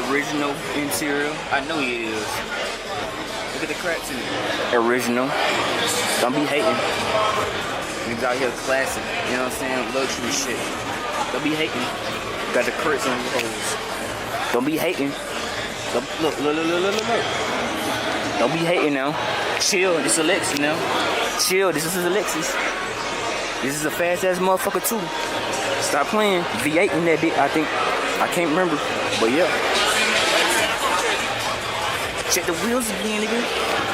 Original interior. I know it is. Look at the cracks in it. Original. Don't be hating. Niggas out here classic. You know what I'm saying? Luxury shit. Don't be hating. Got the cracks on your hoes. Don't be hating. Look. Don't be hating now. Chill. This is a Lexus now. Chill. This is a Lexus. This is a fast ass motherfucker too. Stop playing. V8 in that bit, I think. I can't remember. But yeah. Check the wheels again, nigga.